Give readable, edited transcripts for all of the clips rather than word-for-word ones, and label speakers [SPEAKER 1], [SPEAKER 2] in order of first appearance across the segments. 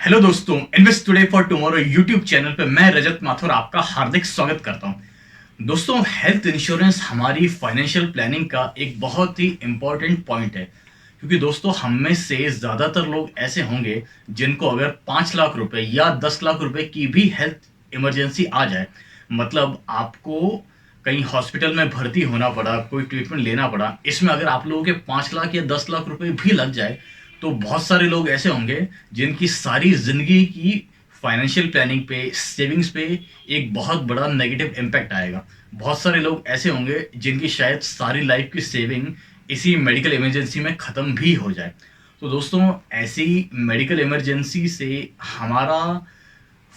[SPEAKER 1] Hello दोस्तों, invest today for tomorrow YouTube channel पे मैं रजत माथुर आपका हार्दिक स्वागत करता हूं। दोस्तों, हेल्थ इंश्योरेंस हमारी फाइनेंशियल प्लानिंग का एक बहुत ही इंपॉर्टेंट पॉइंट है, क्योंकि दोस्तों हम में से ज़्यादातर लोग ऐसे होंगे जिनको अगर 5 लाख रुपए या 10 लाख रुपए की भी हेल्थ इमरजेंसी आ जाए, मतलब आपको कहीं हॉस्पिटल में भर्ती होना पड़ा, कोई ट्रीटमेंट लेना पड़ा, इसमें अगर आप लोगों के 5 लाख या 10 लाख रुपए भी लग जाए तो बहुत सारे लोग ऐसे होंगे जिनकी सारी जिंदगी की फाइनेंशियल प्लानिंग पे, सेविंग्स पे एक बहुत बड़ा नेगेटिव इम्पैक्ट आएगा। बहुत सारे लोग ऐसे होंगे जिनकी शायद सारी लाइफ की सेविंग इसी मेडिकल इमरजेंसी में ख़त्म भी हो जाए। तो दोस्तों, ऐसी मेडिकल इमरजेंसी से हमारा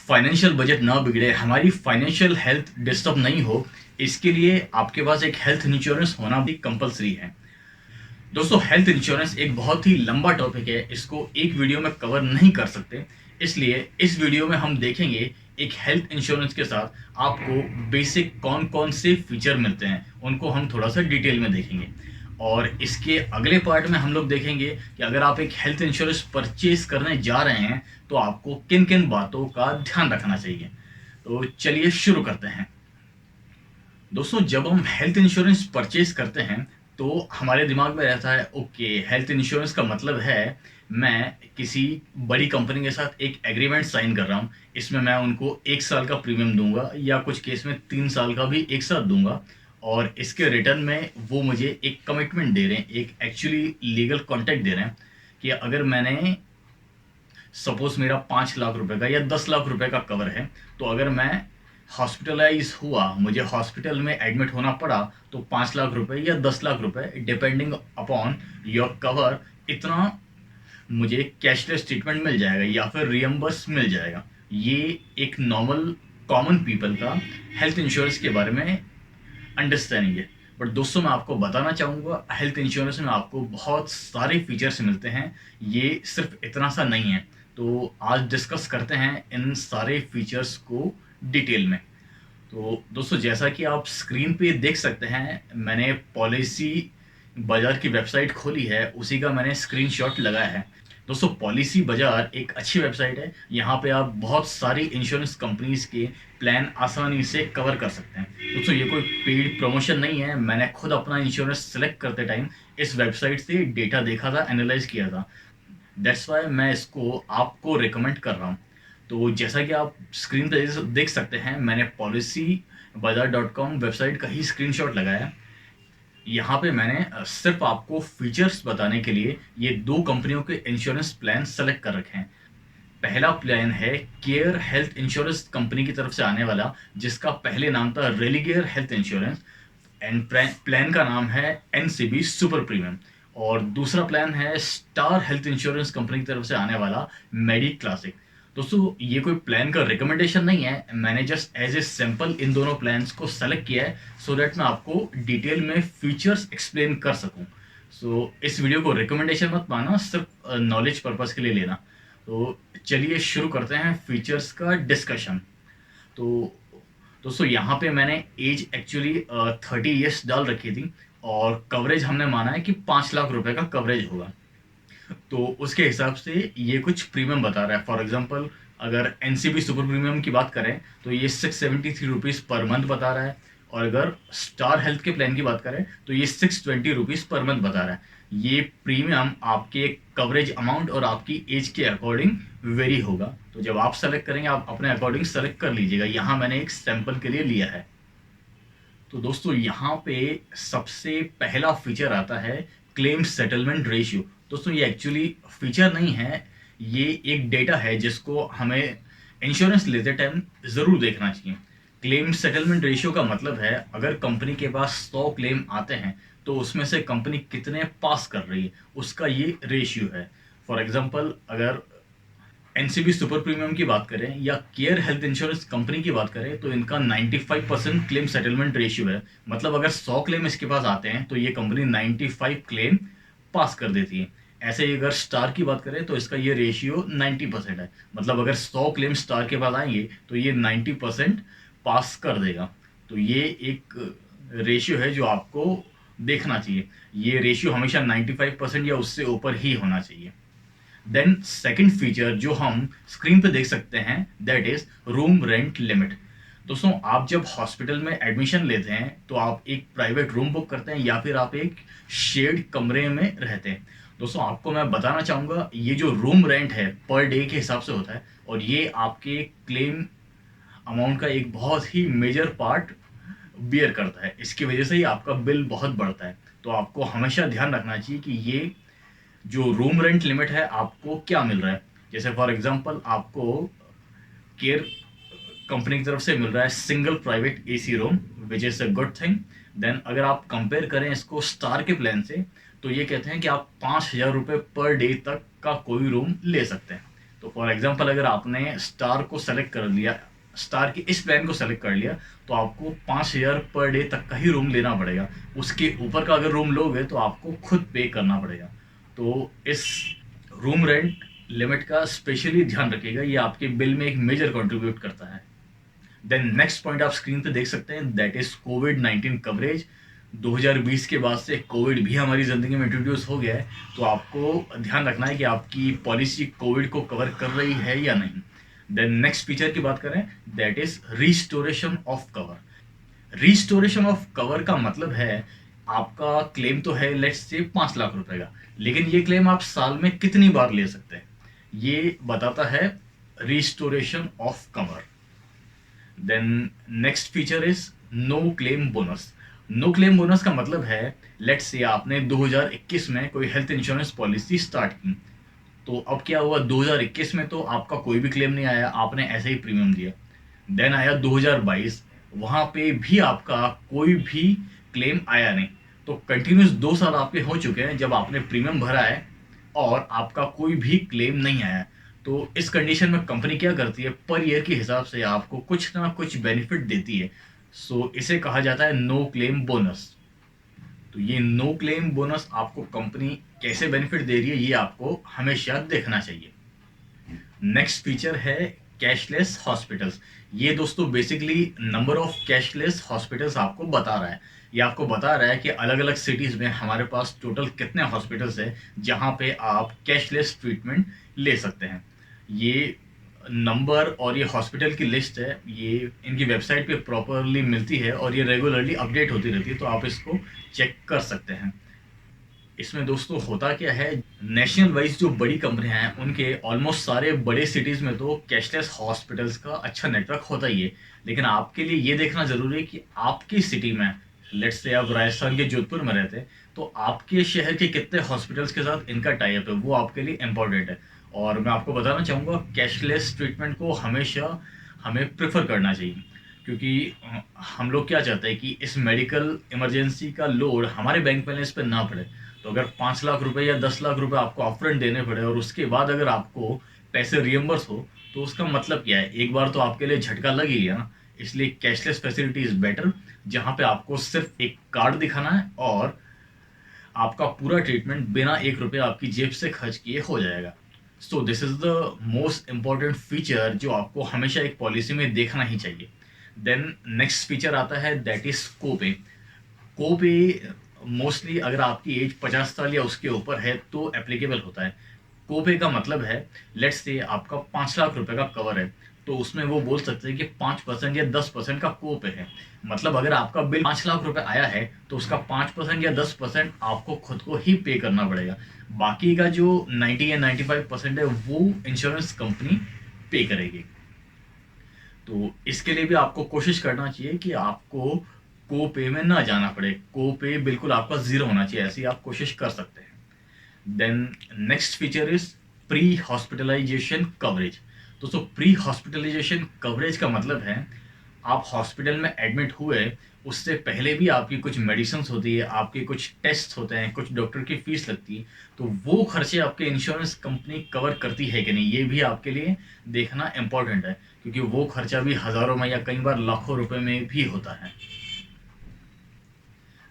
[SPEAKER 1] फाइनेंशियल बजट ना बिगड़े, हमारी फाइनेंशियल हेल्थ डिस्टर्ब नहीं हो, इसके लिए आपके पास एक हेल्थ इंश्योरेंस होना भी कंपलसरी है। दोस्तों, हेल्थ इंश्योरेंस एक बहुत ही लंबा टॉपिक है, इसको एक वीडियो में कवर नहीं कर सकते। इसलिए इस वीडियो में हम देखेंगे एक हेल्थ इंश्योरेंस के साथ आपको बेसिक कौन कौन से फीचर मिलते हैं, उनको हम थोड़ा सा डिटेल में देखेंगे। और इसके अगले पार्ट में हम लोग देखेंगे कि अगर आप एक हेल्थ इंश्योरेंस परचेज करने जा रहे हैं तो आपको किन किन बातों का ध्यान रखना चाहिए। तो चलिए शुरू करते हैं। दोस्तों, जब हम हेल्थ इंश्योरेंस परचेज करते हैं तो हमारे दिमाग में रहता है, ओके, हेल्थ इंश्योरेंस का मतलब है मैं किसी बड़ी कंपनी के साथ एक एग्रीमेंट साइन कर रहा हूँ, इसमें मैं उनको 1 साल का प्रीमियम दूंगा या कुछ केस में 3 साल का भी एक साथ दूंगा, और इसके रिटर्न में वो मुझे एक कमिटमेंट दे रहे हैं, एक एक्चुअली लीगल कॉन्ट्रैक्ट दे रहे हैं कि अगर मैंने सपोज मेरा 5 लाख रुपए का या 10 लाख रुपए का कवर है, तो अगर मैं हॉस्पिटलाइज हुआ, मुझे हॉस्पिटल में एडमिट होना पड़ा, तो 5 लाख रुपए या 10 लाख रुपए डिपेंडिंग अपॉन योर कवर, इतना मुझे कैशलेस ट्रीटमेंट मिल जाएगा या फिर रियम्बर्स मिल जाएगा। ये एक नॉर्मल कॉमन पीपल का हेल्थ इंश्योरेंस के बारे में अंडरस्टैंडिंग है। बट दोस्तों, मैं आपको बताना चाहूँगा, हेल्थ इंश्योरेंस में आपको बहुत सारे फीचर्स मिलते हैं, ये सिर्फ इतना सा नहीं है। तो आज डिस्कस करते हैं इन सारे फीचर्स को डिटेल में। तो दोस्तों, जैसा कि आप स्क्रीन पे देख सकते हैं, मैंने पॉलिसी बाजार की वेबसाइट खोली है, उसी का मैंने स्क्रीनशॉट लगाया है। दोस्तों, पॉलिसी बाजार एक अच्छी वेबसाइट है, यहाँ पे आप बहुत सारी इंश्योरेंस कंपनीज के प्लान आसानी से कवर कर सकते हैं। दोस्तों, ये कोई पेड प्रमोशन नहीं है, मैंने खुद अपना इंश्योरेंस सेलेक्ट करते टाइम इस वेबसाइट से डेटा देखा था, एनालाइज किया था। दैट्स वाई मैं इसको आपको रिकमेंड कर रहा हूँ। तो जैसा कि आप स्क्रीन पे देख सकते हैं, मैंने पॉलिसी बाजार डॉट कॉम वेबसाइट का ही स्क्रीनशॉट लगाया। यहाँ पे मैंने सिर्फ आपको फीचर्स बताने के लिए ये दो कंपनियों के इंश्योरेंस प्लान सेलेक्ट कर रखे हैं। पहला प्लान है केयर हेल्थ इंश्योरेंस कंपनी की तरफ से आने वाला, जिसका पहले नाम था Religare health insurance, and plan का नाम है एनसीबी सुपर प्रीमियम। और दूसरा प्लान है स्टार हेल्थ इंश्योरेंस कंपनी की तरफ से आने वाला मेडी क्लासिक। दोस्तों, ये कोई प्लान का रिकमेंडेशन नहीं है, मैंने जस्ट एज ए सैंपल इन दोनों प्लान्स को सेलेक्ट किया है सो दैट मैं आपको डिटेल में फीचर्स एक्सप्लेन कर सकूं। सो इस वीडियो को रिकमेंडेशन मत माना, सिर्फ नॉलेज पर्पस के लिए लेना। तो चलिए शुरू करते हैं फीचर्स का डिस्कशन। तो दोस्तों, यहाँ पे मैंने एज एक्चुअली 30 ईयर्स डाल रखी थी, और कवरेज हमने माना है कि 5 लाख रुपए का कवरेज होगा। तो उसके हिसाब से ये कुछ प्रीमियम बता रहा है। फॉर एग्जांपल, अगर एनसीबी सुपर प्रीमियम की बात करें तो ये 673 रुपीज़ पर मंथ बता रहा है, और अगर स्टार हेल्थ के प्लान की बात करें तो ये 620 रुपीज़ पर मंथ बता रहा है। ये प्रीमियम आपके कवरेज अमाउंट और आपकी एज के अकॉर्डिंग वेरी होगा, तो जब आप सेलेक्ट करेंगे आप अपने अकॉर्डिंग सेलेक्ट कर लीजिएगा। यहाँ मैंने एक सैंपल के लिए लिया है। तो दोस्तों, यहाँ पे सबसे पहला फीचर आता है क्लेम सेटलमेंट रेशियो। दोस्तों, ये एक्चुअली फीचर नहीं है, ये एक डेटा है जिसको हमें इंश्योरेंस लेते टाइम ज़रूर देखना चाहिए। क्लेम सेटलमेंट रेशियो का मतलब है अगर कंपनी के पास 100 क्लेम आते हैं तो उसमें से कंपनी कितने पास कर रही है, उसका ये रेशियो है। फॉर एग्जांपल, अगर एनसीबी सुपर प्रीमियम की बात करें या केयर हेल्थ इंश्योरेंस कंपनी की बात करें तो इनका 95% क्लेम सेटलमेंट रेशियो है। मतलब अगर 100 क्लेम इसके पास आते हैं तो ये कंपनी 95 क्लेम पास कर देती है। ऐसे ही अगर स्टार की बात करें तो इसका ये रेशियो 90% है। मतलब अगर 100 क्लेम स्टार के पास आएंगे तो ये 90% पास कर देगा। तो ये एक रेशियो है जो आपको देखना चाहिए। ये रेशियो हमेशा 95% या उससे ऊपर ही होना चाहिए। देन सेकंड फीचर जो हम स्क्रीन पे देख सकते हैं that is room rent limit. दोस्तों, आप जब हॉस्पिटल में एडमिशन लेते हैं तो आप एक प्राइवेट रूम बुक करते हैं या फिर आप एक शेड कमरे में रहते हैं। दोस्तों, आपको मैं बताना चाहूँगा ये जो रूम रेंट है पर डे के हिसाब से होता है और ये आपके क्लेम अमाउंट का एक बहुत ही मेजर पार्ट बियर करता है। इसकी वजह से ही आपका बिल बहुत बढ़ता है। तो आपको हमेशा ध्यान रखना चाहिए कि ये जो रूम रेंट लिमिट है आपको क्या मिल रहा है। जैसे फॉर एग्जांपल आपको केयर कंपनी की तरफ से मिल रहा है single private AC room which is a good thing. Then अगर आप कंपेयर करें इसको स्टार के प्लान से तो ये कहते हैं कि आप 5,000 रुपये पर डे तक का कोई रूम ले सकते हैं। तो फॉर एग्जांपल अगर आपने स्टार को सेलेक्ट कर लिया, स्टार के इस प्लान को सेलेक्ट कर लिया, तो आपको 5,000 पर डे तक का ही रूम लेना पड़ेगा। उसके ऊपर का अगर रूम लोगे तो आपको खुद पे करना पड़ेगा। तो इस रूम रेंट लिमिट का स्पेशली ध्यान रखिएगा, ये आपके बिल में एक मेजर कंट्रीब्यूट करता है। देन नेक्स्ट पॉइंट आप स्क्रीन पे देख सकते हैं दैट इज कोविड-19 कवरेज। 2020 के बाद से कोविड भी हमारी ज़िंदगी में इंट्रोड्यूस हो गया है, तो आपको ध्यान रखना है कि आपकी पॉलिसी कोविड को कवर कर रही है या नहीं। देन नेक्स्ट फीचर की बात करें that is restoration of cover. Restoration of cover का मतलब है आपका क्लेम तो है लेट्स से 5 लाख रुपए का, लेकिन ये क्लेम आप साल में कितनी बार ले सकते हैं ये बताता है restoration of cover. Then next feature is no claim bonus. No claim bonus का मतलब है लेट्स से आपने 2021 में कोई हेल्थ इंश्योरेंस पॉलिसी स्टार्ट की, तो अब क्या हुआ 2021 में तो आपका कोई भी क्लेम नहीं आया, आपने ऐसे ही प्रीमियम दिया। देन आया 2022, वहाँ पे भी आपका कोई भी क्लेम आया नहीं। तो कंटिन्यूस 2 साल आपके हो चुके हैं जब आपने प्रीमियम भरा है और आपका कोई भी क्लेम नहीं आया। तो इस कंडीशन में कंपनी क्या करती है, पर ईयर के हिसाब से आपको कुछ ना कुछ बेनिफिट देती है। सो इसे कहा जाता है नो क्लेम बोनस। तो ये नो क्लेम बोनस आपको कंपनी कैसे बेनिफिट दे रही है ये आपको हमेशा देखना चाहिए। नेक्स्ट फीचर है कैशलेस हॉस्पिटल्स। ये दोस्तों basically number of cashless hospitals आपको बता रहा है। ये आपको बता रहा है कि अलग अलग सिटीज़ में हमारे पास टोटल कितने हॉस्पिटल्स हैं जहाँ पे आप कैशलेस ट्रीटमेंट ले सकते हैं। ये नंबर और ये हॉस्पिटल की लिस्ट है, ये इनकी वेबसाइट पे प्रॉपरली मिलती है और ये रेगुलरली अपडेट होती रहती है, तो आप इसको चेक कर सकते हैं। इसमें दोस्तों होता क्या है, नेशनल वाइज जो बड़ी कंपनियां हैं उनके ऑलमोस्ट सारे बड़े सिटीज़ में तो कैशलेस हॉस्पिटल्स का अच्छा नेटवर्क होता ही है। लेकिन आपके लिए ये देखना ज़रूरी है कि आपकी सिटी में, लेट्स से आप राजस्थान के जोधपुर में रहते हैं, तो आपके शहर के कितने हॉस्पिटल्स के साथ इनका टाई अप है वो आपके लिए इम्पोर्टेंट है। और मैं आपको बताना चाहूँगा कैशलेस ट्रीटमेंट को हमेशा हमें प्रेफर करना चाहिए, क्योंकि हम लोग क्या चाहते हैं कि इस मेडिकल इमरजेंसी का लोड हमारे बैंक बैलेंस पे ना पड़े। तो अगर 5 लाख रुपए या 10 लाख रुपए आपको अपफ्रंट देने पड़े और उसके बाद अगर आपको पैसे रियम्बर्स हो तो उसका मतलब क्या है, एक बार तो आपके लिए झटका लग ही गया ना। इसलिए कैशलेस फैसिलिटी इज बेटर, जहाँ पे आपको सिर्फ एक कार्ड दिखाना है और आपका पूरा ट्रीटमेंट बिना 1 रुपये आपकी जेब से खर्च किए हो जाएगा। सो this is the most important feature जो आपको हमेशा एक पॉलिसी में देखना ही चाहिए। देन नेक्स्ट फीचर आता है that is copay. Copay mostly अगर आपकी एज 50 साल या उसके ऊपर है तो एप्लीकेबल होता है। कोपे का मतलब है लेट्स से आपका 5 लाख रुपए का कवर है, तो उसमें वो बोल सकते हैं कि 5% या 10% का कोपे है। मतलब अगर आपका बिल 5 लाख रुपए आया है तो उसका 5% या 10% आपको खुद को ही पे करना पड़ेगा। बाकी का जो 90 या 95% है वो इंश्योरेंस कंपनी पे करेगी। तो इसके लिए भी आपको कोशिश करना चाहिए कि आपको को पे में ना जाना पड़े, को पे बिल्कुल आपका जीरो होना चाहिए, ऐसी आप कोशिश कर सकते हैं। Then next feature is pre hospitalization coverage. दोस्तों, प्री हॉस्पिटलाइजेशन कवरेज का मतलब है आप हॉस्पिटल में एडमिट हुए उससे पहले भी आपकी कुछ मेडिसिन होती है, आपके कुछ टेस्ट होते हैं, कुछ डॉक्टर की फीस लगती है, तो वो खर्चे आपके इंश्योरेंस कंपनी कवर करती है कि नहीं ये भी आपके लिए देखना इंपॉर्टेंट है, क्योंकि वो खर्चा भी हज़ारों में या कई बार लाखों रुपए में भी होता है।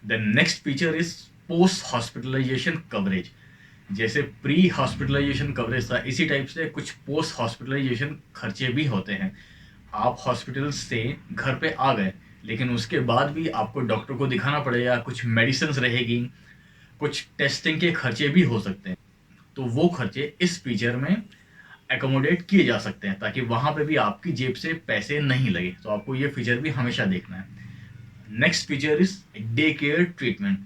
[SPEAKER 1] Then next feature is post hospitalization coverage. जैसे प्री हॉस्पिटलाइजेशन कवरेज था, इसी टाइप से कुछ पोस्ट हॉस्पिटलाइजेशन खर्चे भी होते हैं। आप हॉस्पिटल से घर पे आ गए लेकिन उसके बाद भी आपको डॉक्टर को दिखाना पड़ेगा, कुछ मेडिसिन रहेगी, कुछ टेस्टिंग के खर्चे भी हो सकते हैं। तो वो खर्चे इस फीचर में एकोमोडेट किए जा सकते हैं, ताकि वहाँ पे भी आपकी जेब से पैसे नहीं लगे। तो आपको ये फीचर भी हमेशा देखना है। Next feature is day care treatment.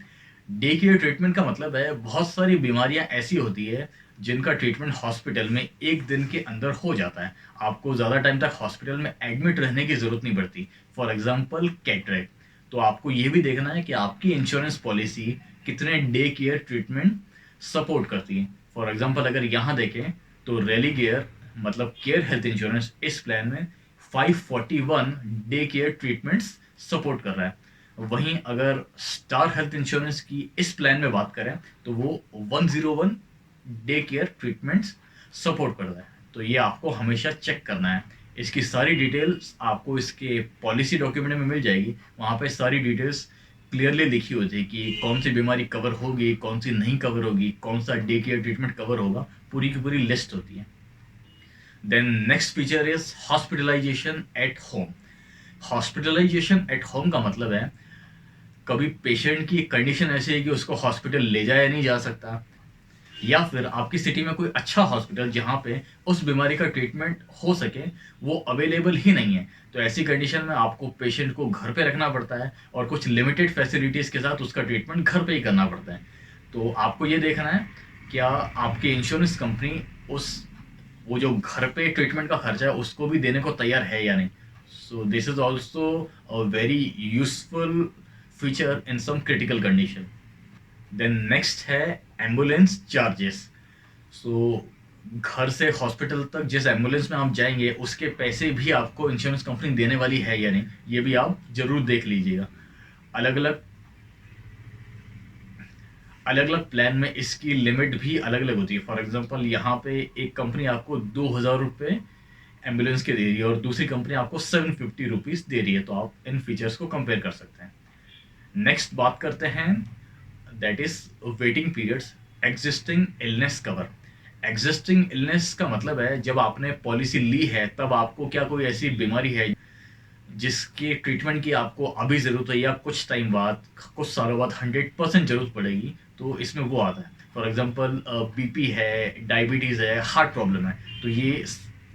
[SPEAKER 1] Day care treatment का मतलब है बहुत सारी बीमारियां ऐसी होती है जिनका ट्रीटमेंट हॉस्पिटल में एक दिन के अंदर हो जाता है। आपको ज़्यादा टाइम तक हॉस्पिटल में एडमिट रहने की ज़रूरत नहीं पड़ती। For example cataract. तो आपको ये भी देखना है कि आपकी इंश्योरेंस पॉलिसी कितने डे केयर ट्रीटमेंट सपोर्ट करती है। फॉर एग्जांपल अगर यहाँ देखें तो रेलीगेयर मतलब केयर हेल्थ इंश्योरेंस इस प्लान में 541 डे केयर ट्रीटमेंट्स सपोर्ट कर रहा है। वहीं अगर स्टार हेल्थ इंश्योरेंस की इस प्लान में बात करें तो वो 101 डे केयर ट्रीटमेंट्स सपोर्ट कर रहा है। तो ये आपको हमेशा चेक करना है। इसकी सारी डिटेल्स आपको इसके पॉलिसी डॉक्यूमेंट में मिल जाएगी। वहाँ पे सारी डिटेल्स क्लियरली लिखी होती है कि कौन सी बीमारी कवर होगी, कौन सी नहीं कवर होगी, कौन सा डे केयर ट्रीटमेंट कवर होगा, पूरी की पूरी लिस्ट होती है। Then next feature is hospitalization at home. Hospitalization at home का मतलब है कभी पेशेंट की कंडीशन ऐसी है कि उसको हॉस्पिटल ले जाया नहीं जा सकता, या फिर आपकी सिटी में कोई अच्छा हॉस्पिटल जहाँ पे उस बीमारी का ट्रीटमेंट हो सके वो अवेलेबल ही नहीं है। तो ऐसी कंडीशन में आपको पेशेंट को घर पे रखना पड़ता है और कुछ लिमिटेड फैसिलिटीज़ के साथ उसका ट्रीटमेंट घर पे ही करना पड़ता है। तो आपको ये देखना है क्या आपकी इंश्योरेंस कंपनी उस वो जो घर पे ट्रीटमेंट का खर्चा है उसको भी देने को तैयार है या नहीं। So this is also a very useful feature in some critical condition. Then next है एम्बुलेंस चार्जेस। सो घर से हॉस्पिटल तक जिस एम्बुलेंस में आप जाएंगे उसके पैसे भी आपको इंश्योरेंस कंपनी देने वाली है या नहीं, ये भी आप जरूर देख लीजिएगा। अलग अलग अलग अलग प्लान में इसकी लिमिट भी अलग अलग होती है। फॉर एग्जांपल यहाँ पे एक कंपनी आपको 2,000 रुपये एम्बुलेंस के दे रही है और दूसरी कंपनी आपको 750 रुपीज़ दे रही है। तो आप इन फीचर्स को कंपेयर कर सकते हैं। नेक्स्ट बात करते हैं that is waiting periods existing illness cover. Existing illness का मतलब है जब आपने पॉलिसी ली है तब आपको क्या कोई ऐसी बीमारी है जिसके ट्रीटमेंट की आपको अभी ज़रूरत है या कुछ टाइम बाद, कुछ सालों बाद 100% ज़रूरत पड़ेगी, तो इसमें वो आता है। फॉर एग्जांपल बीपी है, डायबिटीज़ है, हार्ट प्रॉब्लम है। तो ये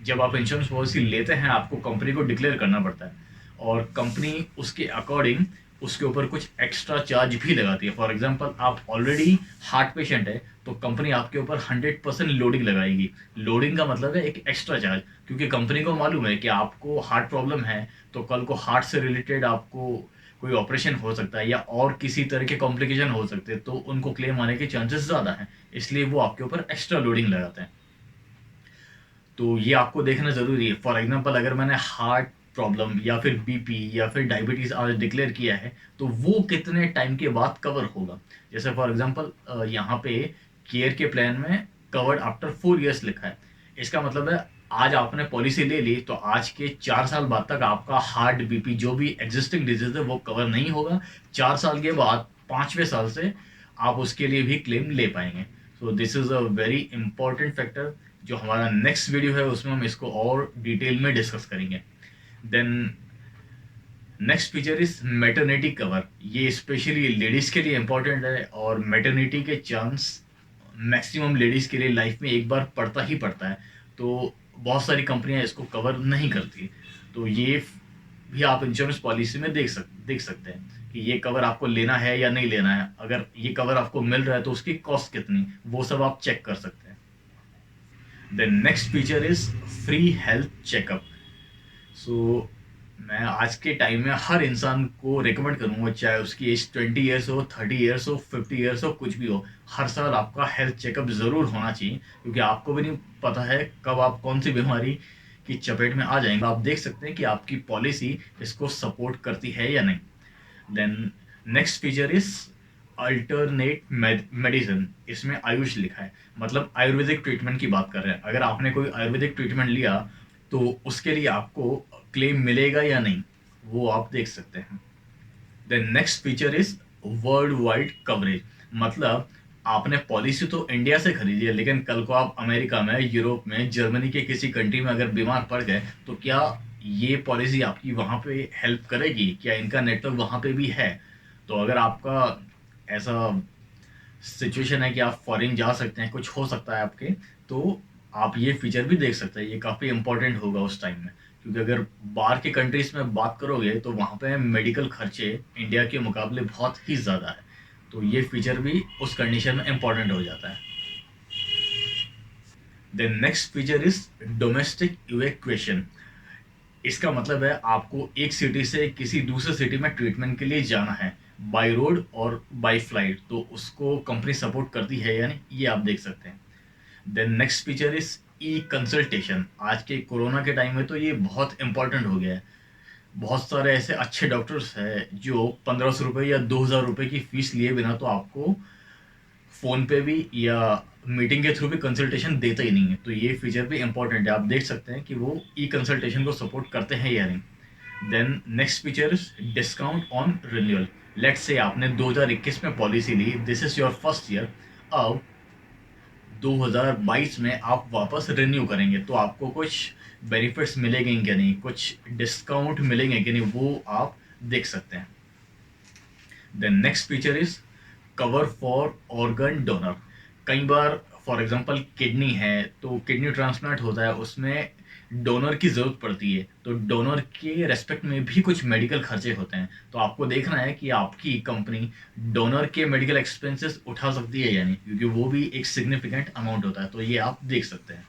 [SPEAKER 1] जब आप इंश्योरेंस पॉलिसी लेते हैं आपको कंपनी को डिक्लेयर करना पड़ता है और कंपनी उसके अकॉर्डिंग उसके ऊपर कुछ एक्स्ट्रा चार्ज भी लगाती है। फॉर एग्जांपल आप ऑलरेडी हार्ट पेशेंट है तो कंपनी आपके ऊपर 100% लोडिंग लगाएगी। लोडिंग का मतलब है एक एक्स्ट्रा चार्ज, क्योंकि कंपनी को मालूम है कि आपको हार्ट प्रॉब्लम है तो कल को हार्ट से रिलेटेड आपको कोई ऑपरेशन हो सकता है या और किसी तरह के कॉम्प्लिकेशन हो सकते हैं, तो उनको क्लेम आने के चांसेस ज़्यादा हैं, इसलिए वो आपके ऊपर एक्स्ट्रा लोडिंग लगाते हैं। तो ये आपको देखना ज़रूरी है। फॉर एग्जांपल अगर मैंने हार्ट प्रॉब्लम या फिर बीपी या फिर डायबिटीज़ आज डिक्लेयर किया है तो वो कितने टाइम के बाद कवर होगा। जैसे फॉर एग्जांपल यहाँ पे केयर के प्लान में कवर्ड आफ्टर 4 इयर्स लिखा है। इसका मतलब है आज आपने पॉलिसी ले ली तो आज के 4 साल बाद तक आपका हार्ट बीपी जो भी एग्जिस्टिंग डिजीज है वो कवर नहीं होगा। 4 साल के बाद 5वें साल से आप उसके लिए भी क्लेम ले पाएंगे। So this is a very important factor. जो हमारा नेक्स्ट वीडियो है उसमें हम इसको और डिटेल में डिस्कस करेंगे। Then next feature is maternity cover. ये स्पेशली लेडीज के लिए इंपॉर्टेंट है और मैटरनिटी के चांस मैक्सिमम लेडीज के लिए लाइफ में एक बार पड़ता ही पड़ता है। तो बहुत सारी कंपनियां इसको कवर नहीं करती। तो ये भी आप इंश्योरेंस पॉलिसी में देख सकते हैं कि ये कवर आपको लेना है या नहीं लेना है। अगर ये कवर आपको मिल रहा है तो उसकी कॉस्ट कितनी, वो सब आप चेक कर सकते हैं। Then next feature is free health checkup. So मैं आज के टाइम में हर इंसान को रिकमेंड करूंगा, चाहे उसकी एज 20 ईयर्स हो, 30 ईयर्स हो, 50 ईयर्स हो, कुछ भी हो, हर साल आपका हेल्थ चेकअप ज़रूर होना चाहिए। क्योंकि आपको भी नहीं पता है कब आप कौन सी बीमारी की चपेट में आ जाएंगे। आप देख सकते हैं कि आपकी पॉलिसी इसको सपोर्ट करती है या नहीं। Then next feature is alternate medicine. इसमें आयुष लिखा है, मतलब आयुर्वेदिक ट्रीटमेंट की बात कर रहे हैं। अगर आपने कोई आयुर्वेदिक ट्रीटमेंट लिया तो उसके लिए आपको क्लेम मिलेगा या नहीं, वो आप देख सकते हैं। Then next feature is world wide coverage. मतलब आपने पॉलिसी तो इंडिया से खरीदी है लेकिन कल को आप अमेरिका में, यूरोप में, जर्मनी के किसी कंट्री में अगर बीमार पड़ गए तो क्या ये पॉलिसी आपकी वहाँ पे हेल्प करेगी, क्या इनका नेटवर्क वहाँ पे भी है। तो अगर आपका ऐसा सिचुएशन है कि आप फॉरेन जा सकते हैं, कुछ हो सकता है आपके, तो आप ये फीचर भी देख सकते हैं। ये काफ़ी इंपॉर्टेंट होगा उस टाइम में, क्योंकि अगर बाहर के कंट्रीज में बात करोगे तो वहाँ पे मेडिकल खर्चे इंडिया के मुकाबले बहुत ही ज़्यादा है, तो ये फीचर भी उस कंडीशन में इंपॉर्टेंट हो जाता है। The next feature is domestic evacuation. इसका मतलब है आपको एक सिटी से किसी दूसरे सिटी में ट्रीटमेंट के लिए जाना है, बाय रोड और बाय फ्लाइट, तो उसको कंपनी सपोर्ट करती है या नहीं, ये आप देख सकते हैं। Then next feature is e consultation. आज के कोरोना के टाइम में तो ये बहुत इंपॉर्टेंट हो गया है। बहुत सारे ऐसे अच्छे डॉक्टर्स हैं जो 1500 रुपये या 2000 रुपये की फीस लिए बिना तो आपको फ़ोन पे भी या मीटिंग के थ्रू भी कंसल्टेशन देता ही नहीं है, तो ये फीचर भी इंपॉर्टेंट है। आप देख सकते हैं कि वो ई कंसल्टेशन को सपोर्ट करते हैं या नहीं। Then next feature is discount on renewal. Let's say आपने 2021 में पॉलिसी ली, this is your first year, अब 2022 में आप वापस रिन्यू करेंगे तो आपको कुछ बेनिफिट्स मिलेंगे क्या नहीं, कुछ डिस्काउंट मिलेंगे कि नहीं, वो आप देख सकते हैं। Then next feature is cover for organ donor. कई बार फॉर एग्जांपल किडनी है, तो किडनी ट्रांसप्लांट होता है, उसमें डोनर की ज़रूरत पड़ती है, तो डोनर के रेस्पेक्ट में भी कुछ मेडिकल खर्चे होते हैं, तो आपको देखना है कि आपकी कंपनी डोनर के मेडिकल एक्सपेंसेस उठा सकती है या नहीं, क्योंकि वो भी एक सिग्निफिकेंट अमाउंट होता है, तो ये आप देख सकते हैं।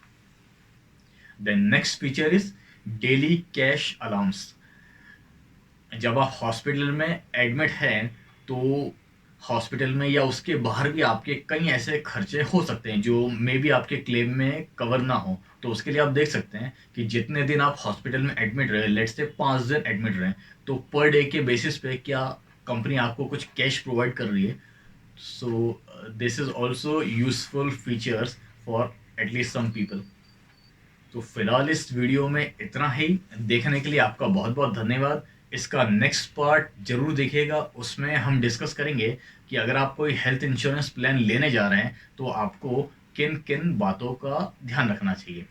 [SPEAKER 1] Then next feature is daily cash allowance. जब आप हॉस्पिटल में एडमिट हैं तो हॉस्पिटल में या उसके बाहर भी आपके कई ऐसे खर्चे हो सकते हैं जो मे बी आपके क्लेम में कवर ना हो, तो उसके लिए आप देख सकते हैं कि जितने दिन आप हॉस्पिटल में एडमिट रहे, लेट्स से 5 दिन एडमिट रहे, तो पर डे के बेसिस पे क्या कंपनी आपको कुछ कैश प्रोवाइड कर रही है। So this is also useful features for at least some people. तो फिलहाल इस वीडियो में इतना ही। देखने के लिए आपका बहुत बहुत धन्यवाद। इसका नेक्स्ट पार्ट जरूर देखिएगा, उसमें हम डिस्कस करेंगे कि अगर आप कोई हेल्थ इंश्योरेंस प्लान लेने जा रहे हैं तो आपको किन किन बातों का ध्यान रखना चाहिए।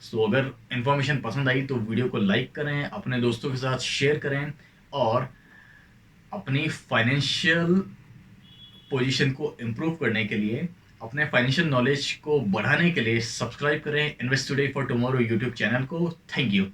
[SPEAKER 1] सो अगर इन्फॉर्मेशन पसंद आई तो वीडियो को लाइक करें, अपने दोस्तों के साथ शेयर करें, और अपनी फाइनेंशियल पोजीशन को इम्प्रूव करने के लिए, अपने फाइनेंशियल नॉलेज को बढ़ाने के लिए सब्सक्राइब करें invest today for tomorrow YouTube channel को। Thank you.